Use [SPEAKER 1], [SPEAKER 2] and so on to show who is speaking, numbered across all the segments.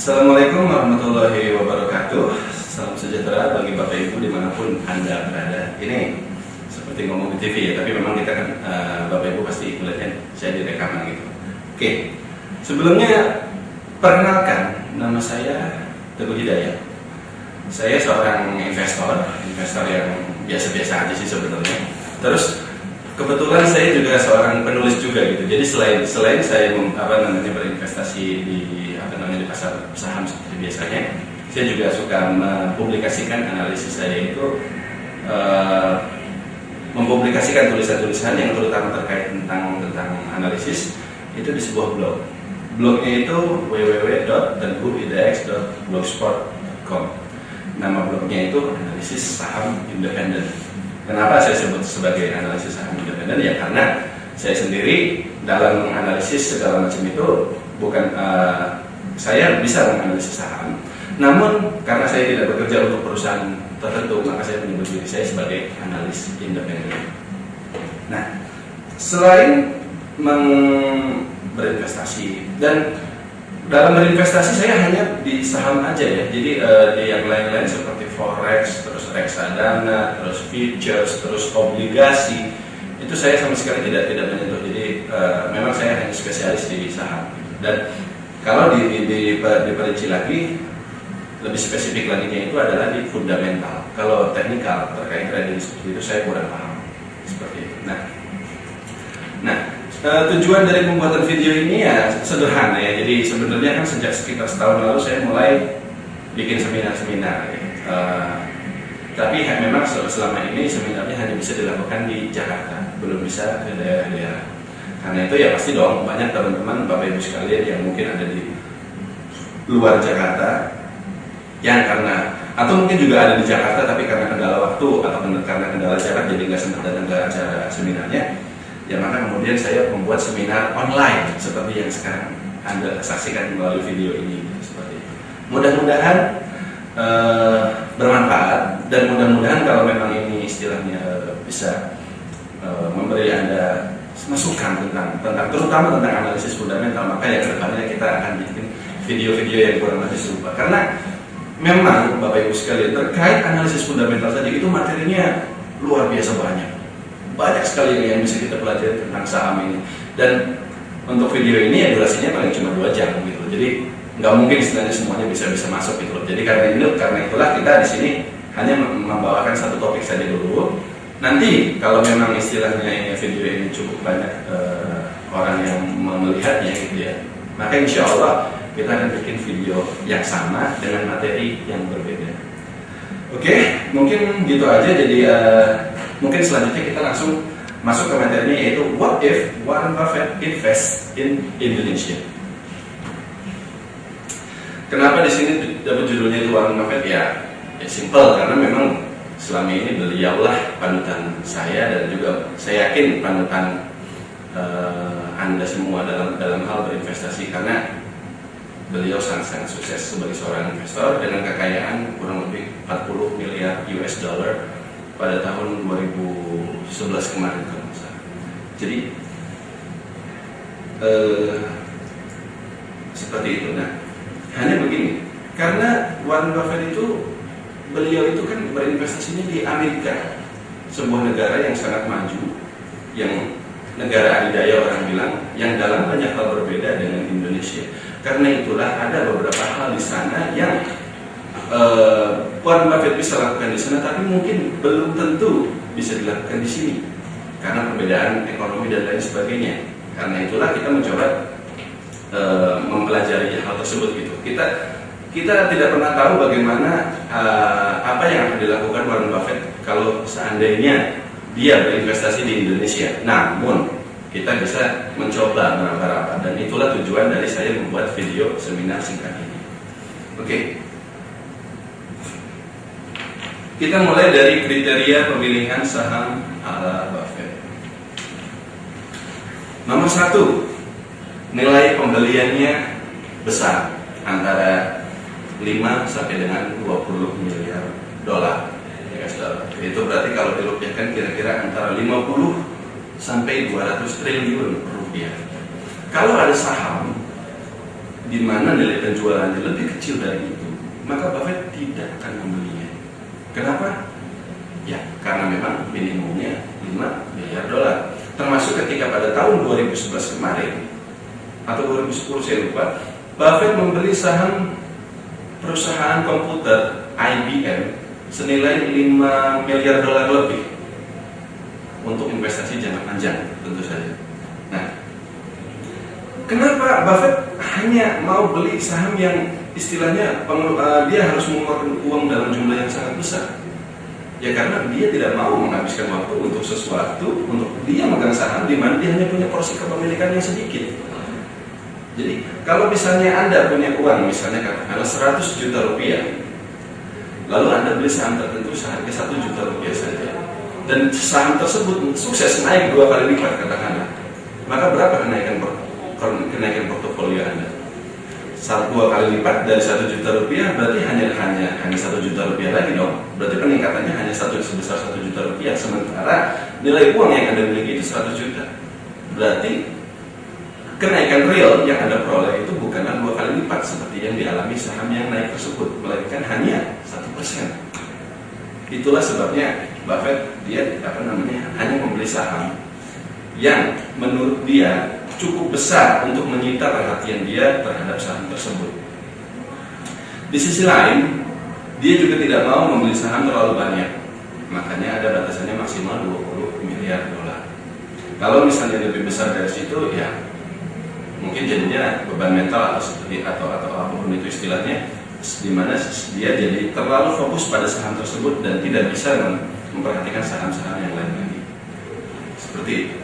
[SPEAKER 1] Assalamualaikum warahmatullahi wabarakatuh. Salam sejahtera bagi Bapak Ibu dimanapun Anda berada. Ini seperti ngomong di TV ya, tapi memang kita kan Bapak Ibu pasti melihatnya saya di rekaman gitu. Oke, sebelumnya perkenalkan, nama saya Teguh Hidayat. Saya seorang investor yang biasa-biasa aja sih sebenarnya. Terus kebetulan saya juga seorang penulis juga gitu. Jadi selain saya berinvestasi di di pasar saham seperti biasanya, saya juga suka mempublikasikan analisis saya itu mempublikasikan tulisan-tulisan yang terutama terkait tentang analisis itu di sebuah blog. Blognya itu www.teguhhidayat.blogspot.com. Nama blognya itu analisis saham independen. Kenapa saya sebut sebagai analisis saham independen? Ya karena saya sendiri dalam analisis segala macam itu bukan saya bisa menganalisis saham, namun karena saya tidak bekerja untuk perusahaan tertentu, maka saya menyebut diri saya sebagai analis independen. Nah, selain berinvestasi, dan dalam berinvestasi saya hanya di saham aja ya. Jadi di yang lain-lain seperti forex, terus reksadana, terus futures, terus obligasi, itu saya sama sekali tidak menyentuh. Jadi memang saya hanya spesialis di saham. Dan kalau diperinci lagi, lebih spesifik lagi itu adalah di fundamental. Kalau teknikal terkait trading seperti itu saya kurang paham seperti itu. Nah, tujuan dari pembuatan video ini ya sederhana ya. Jadi sebenarnya kan sejak sekitar setahun lalu saya mulai bikin seminar-seminar. Tapi memang selama ini seminarnya hanya bisa dilakukan di Jakarta, belum bisa ke daerah-daerah. Karena itu ya pasti dong banyak teman-teman Bapak Ibu sekalian yang mungkin ada di luar Jakarta yang atau mungkin juga ada di Jakarta tapi karena kendala waktu atau karena kendala jarak jadi nggak sempat datang ke acara seminarnya. Ya maka kemudian saya membuat seminar online seperti yang sekarang Anda saksikan melalui video ini seperti itu. Mudah-mudahan bermanfaat, dan mudah-mudahan kalau memang ini istilahnya bisa memberi Anda masukan tentang terutama tentang analisis fundamental, maka ya kedepannya kita akan bikin video-video yang kurang lebih serupa. Karena memang Bapak Ibu sekalian terkait analisis fundamental saja itu materinya luar biasa banyak sekali yang bisa kita pelajari tentang saham ini. Dan untuk video ini ya durasinya paling cuma 2 jam gitu. Jadi nggak mungkin istilahnya semuanya bisa masuk gitu. Jadi karena itulah kita di sini hanya membawakan satu topik saja dulu. Nanti kalau memang istilahnya ini video ini cukup banyak orang yang melihatnya gitu ya, maka insya Allah kita akan bikin video yang sama dengan materi yang berbeda. Oke, mungkin gitu aja. Jadi mungkin selanjutnya kita langsung masuk ke materinya, yaitu what if Warren Buffett invest in Indonesia. Kenapa di sini dapat judulnya itu Warren Buffett? Ya simple, karena memang selama ini beliaulah panutan saya, dan juga saya yakin panutan Anda semua dalam hal berinvestasi, karena beliau sangat sukses sebagai seorang investor dengan kekayaan kurang lebih 40 miliar US dollar pada tahun 2011 kemarin kalau nggak salah. Jadi seperti itu. Nah, hanya begini, karena Warren Buffett beliau itu kan berinvestasinya di Amerika, sebuah negara yang sangat maju, yang negara adidaya orang bilang, yang dalam banyak hal berbeda dengan Indonesia. Karena itulah ada beberapa hal di sana yang Warren Buffett bisa lakukan di sana, tapi mungkin belum tentu bisa dilakukan di sini karena perbedaan ekonomi dan lain sebagainya. Karena itulah kita mencoba mempelajari hal tersebut gitu. Kita tidak pernah tahu bagaimana apa yang akan dilakukan Warren Buffett kalau seandainya dia berinvestasi di Indonesia. Namun kita bisa mencoba meraba-raba, dan itulah tujuan dari saya membuat video seminar singkat ini. Oke. Kita mulai dari kriteria pemilihan saham ala Buffett. Nomor 1, nilai pembeliannya besar, antara 5 sampai dengan 20 miliar dolar. Itu berarti kalau dirupiahkan kira-kira antara 50 sampai 200 triliun rupiah. Kalau ada saham di mana nilai penjualannya lebih kecil dari itu, maka Buffett tidak akan membelinya. Kenapa? Ya, karena memang minimumnya 5 miliar dolar. Termasuk ketika pada tahun 2011 kemarin atau 2010 saya lupa, Buffett membeli saham perusahaan komputer IBM senilai 5 miliar dolar lebih untuk investasi jangka panjang tentu saja. Nah, kenapa Buffett hanya mau beli saham yang istilahnya dia harus mengeluarkan uang dalam jumlah yang sangat besar? Ya karena dia tidak mau menghabiskan waktu untuk sesuatu, untuk dia megang saham di mana dia hanya punya porsi kepemilikan yang sedikit. Jadi kalau misalnya Anda punya uang, misalnya katakanlah 100 juta rupiah, lalu Anda beli saham tertentu seharga 1 juta rupiah saja, dan saham tersebut sukses naik 2 kali lipat katakanlah, maka berapa kenaikan portofolio Anda? 2 kali lipat dari 1 juta rupiah berarti hanya 1 juta rupiah lagi dong. Berarti peningkatannya hanya sebesar 1 juta rupiah, sementara nilai uang yang Anda miliki itu 100 juta. Berarti kenaikan real yang Anda peroleh itu bukanlah 2 kali lipat seperti yang dialami saham yang naik tersebut, melainkan hanya 1%. Itulah sebabnya Buffett dia hanya membeli saham yang menurut dia cukup besar untuk menyita perhatian dia terhadap saham tersebut. Di sisi lain, dia juga tidak mau membeli saham terlalu banyak. Makanya ada batasannya maksimal 20 miliar dolar. Kalau misalnya lebih besar dari situ, ya mungkin jadinya beban mental atau apapun itu istilahnya, di mana dia jadi terlalu fokus pada saham tersebut dan tidak bisa memperhatikan saham-saham yang lain lagi. Seperti itu.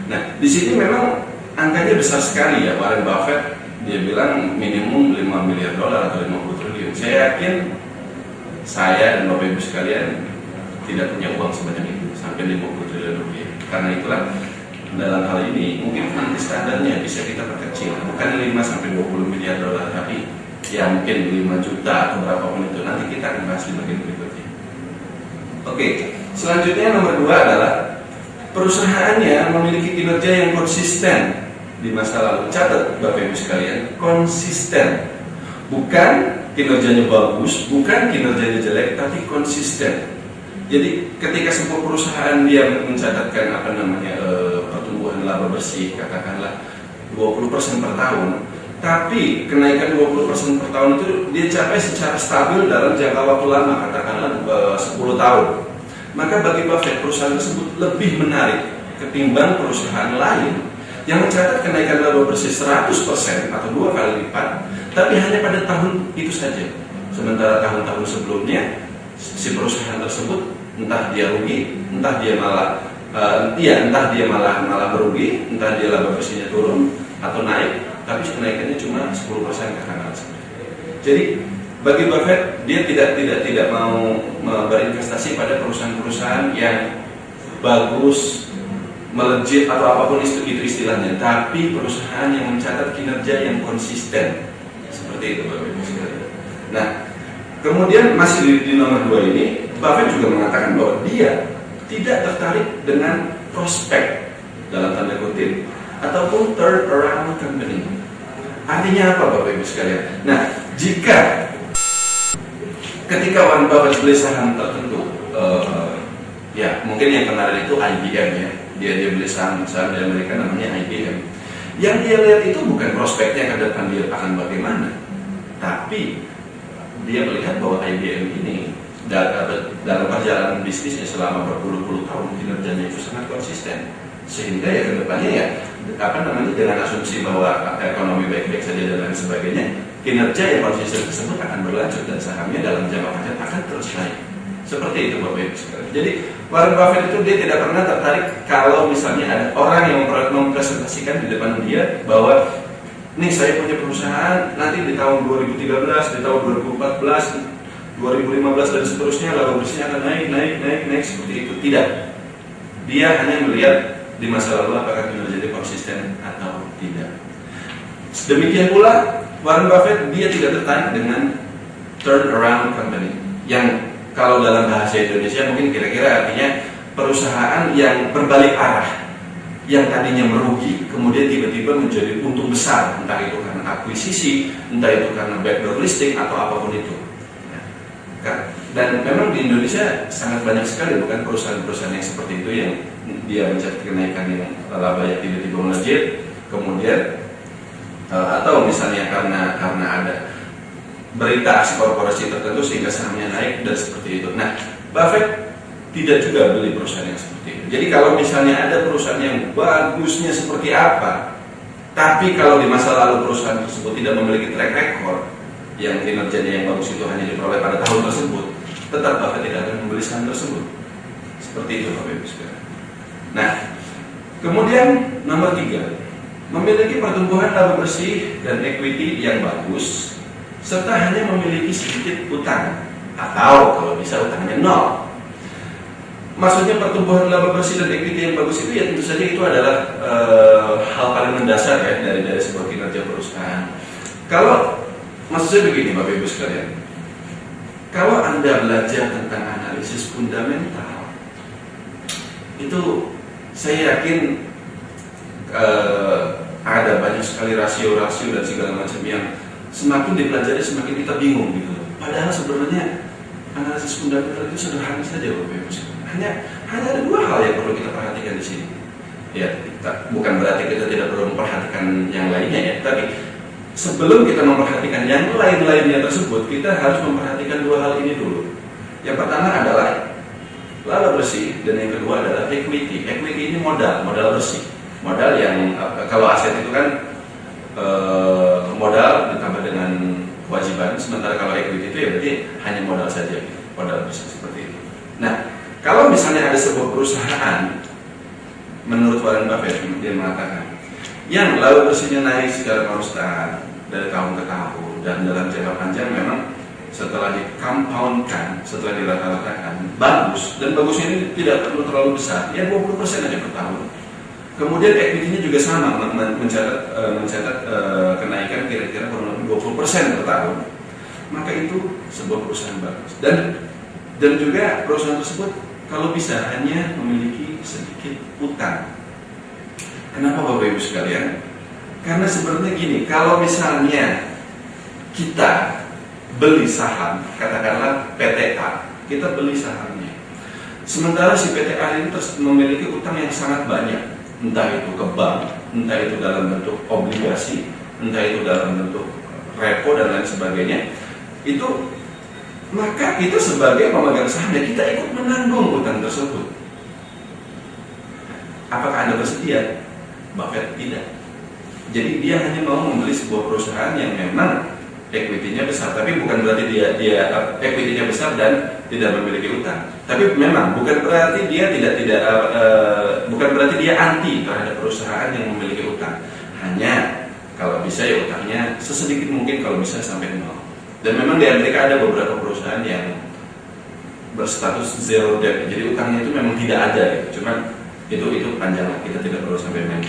[SPEAKER 1] Nah, di sini memang angkanya besar sekali ya. Warren Buffett dia bilang minimum 5 miliar dolar atau 50 triliun. Saya yakin saya dan Bapak Ibu sekalian tidak punya uang sebanyak itu sampai 50 triliun rupiah. Karena itulah dalam hal ini mungkin nanti standarnya bisa kita perkecil, bukan 5 sampai 20 miliar dolar, tapi ya mungkin 5 juta atau berapapun itu. Nanti kita akan bahas di bagian berikutnya. Oke, selanjutnya nomor 2 adalah perusahaannya memiliki kinerja yang konsisten di masa lalu. Catat Bapak Ibu sekalian, konsisten. Bukan kinerjanya bagus, bukan kinerjanya jelek, tapi konsisten. Jadi ketika sebuah perusahaan dia mencatatkan pertumbuhan laba bersih katakanlah 20% per tahun, tapi kenaikan 20% per tahun itu dia capai secara stabil dalam jangka waktu lama, katakanlah 10 tahun. Maka bagi Buffett perusahaan tersebut lebih menarik ketimbang perusahaan lain yang mencatat kenaikan laba bersih 100% atau 2 kali lipat, tapi hanya pada tahun itu saja. Sementara tahun-tahun sebelumnya si perusahaan tersebut entah dia rugi, entah dia malah merugi, entah dia laba bersihnya turun atau naik, tapi kenaikannya cuma 10% katakanlah. Jadi bagi Buffett dia tidak mau berinvestasi pada perusahaan-perusahaan yang bagus, melejit atau apapun itu istilahnya, tapi perusahaan yang mencatat kinerja yang konsisten. Seperti itu Bapak Ibu sekalian. Nah, kemudian masih di nomor 2 ini Buffett juga mengatakan bahwa dia tidak tertarik dengan prospek dalam tanda kutip ataupun turn around company. Artinya apa Bapak Ibu sekalian? Nah, ketika Warren Buffett beli saham tertentu, ya mungkin yang kemarin itu IBM ya, dia beli saham di Amerika namanya IBM. Yang dia lihat itu bukan prospeknya ke depan dia akan bagaimana, tapi dia melihat bahwa IBM ini dalam perjalanan bisnisnya selama berpuluh-puluh tahun kinerjanya itu sangat konsisten, sehingga ya kedepannya ya dengan asumsi bahwa ekonomi baik-baik saja dan lain sebagainya, kinerja yang konsisten tersebut akan berlanjut dan sahamnya dalam jangka panjang akan terus naik. Seperti itu Bapak Ibu sekalian. Jadi Warren Buffett itu dia tidak pernah tertarik kalau misalnya ada orang yang mempresentasikan di depan dia bahwa nih saya punya perusahaan nanti di tahun 2013, di tahun 2014, 2015 dan seterusnya laba bersihnya akan naik seperti itu. Tidak. Dia hanya melihat di masa lalu apakah kinerjanya konsisten atau tidak. Demikian pula Warren Buffett dia tidak tertarik dengan turn around company, yang kalau dalam bahasa Indonesia mungkin kira-kira artinya perusahaan yang berbalik arah. yang tadinya merugi kemudian tiba-tiba menjadi untung besar, entah itu karena akuisisi, entah itu karena backdoor listing atau apapun itu. Dan memang di Indonesia sangat banyak sekali bukan perusahaan-perusahaan yang seperti itu yang dia mencatat kenaikan yang labanya tiba-tiba melejit, kemudian atau misalnya karena ada berita aksi korporasi tertentu sehingga sahamnya naik dan seperti itu. Nah, Buffett tidak juga beli perusahaan yang seperti itu. Jadi kalau misalnya ada perusahaan yang bagusnya seperti apa, tapi kalau di masa lalu perusahaan tersebut tidak memiliki track record yang kinerjanya yang bagus itu hanya diperoleh pada tahun tersebut, tetap Buffett tidak akan membeli saham tersebut. Seperti itu Bapak Ibu sekalian. Nah, kemudian nomor 3, memiliki pertumbuhan laba bersih dan equity yang bagus, serta hanya memiliki sedikit utang atau kalau bisa utangnya 0. Maksudnya pertumbuhan laba bersih dan equity yang bagus itu ya tentu saja itu adalah hal paling mendasar ya dari sebuah kinerja perusahaan. Kalau maksud saya begini Bapak Ibu sekalian, kalau Anda belajar tentang analisis fundamental, itu saya yakin ada banyak sekali rasio-rasio dan segala macam yang semakin dipelajari semakin kita bingung gitu. Padahal sebenarnya analisis fundamental itu sederhana saja Bapak Ibu sekalian. Hanya ada 2 hal yang perlu kita perhatikan di sini. Ya, bukan berarti kita tidak perlu memperhatikan yang lainnya ya, tapi sebelum kita memperhatikan yang lain-lainnya tersebut, kita harus memperhatikan 2 hal ini dulu. Yang pertama adalah laba bersih dan yang kedua adalah equity. Equity ini modal bersih. Modal yang kalau aset itu kan modal ditambah dengan kewajiban, sementara kalau equity itu ya berarti hanya modal saja, modal bersih seperti itu. Nah, kalau misalnya ada sebuah perusahaan, menurut Warren Buffett dia mengatakan yang laba bersihnya naik secara konstan dari tahun ke tahun dan dalam jangka panjang memang setelah di-compoundkan, setelah dirata-ratakan bagus, dan bagusnya ini tidak perlu terlalu besar, ya 20% aja per tahun. Kemudian equity-nya juga sama, mencatat kenaikan kira-kira kurang lebih 20% per tahun. Maka itu sebuah perusahaan bagus. Dan juga perusahaan tersebut kalau bisa hanya memiliki sedikit utang. Kenapa Bapak Ibu sekalian? Karena sebenarnya gini, kalau misalnya kita beli saham, katakanlah PTA, kita beli sahamnya. Sementara si PTA ini memiliki utang yang sangat banyak, entah itu ke bank, entah itu dalam bentuk obligasi, entah itu dalam bentuk repo dan lain sebagainya. Maka itu sebagai pemegang sahamnya kita ikut menanggung utang tersebut. Apakah Anda bersedia? Buffett tidak. Jadi dia hanya mau membeli sebuah perusahaan yang memang equity-nya besar, tapi bukan berarti dia equity-nya besar dan tidak memiliki utang. Tapi memang bukan berarti dia bukan berarti dia anti terhadap perusahaan yang memiliki utang. Hanya kalau bisa ya utangnya sesedikit mungkin, kalau bisa sampai 0. Dan memang di Amerika ada beberapa perusahaan yang berstatus zero debt, jadi utangnya itu memang tidak ada gitu. Cuman itu panjang lah, kita tidak perlu sampai main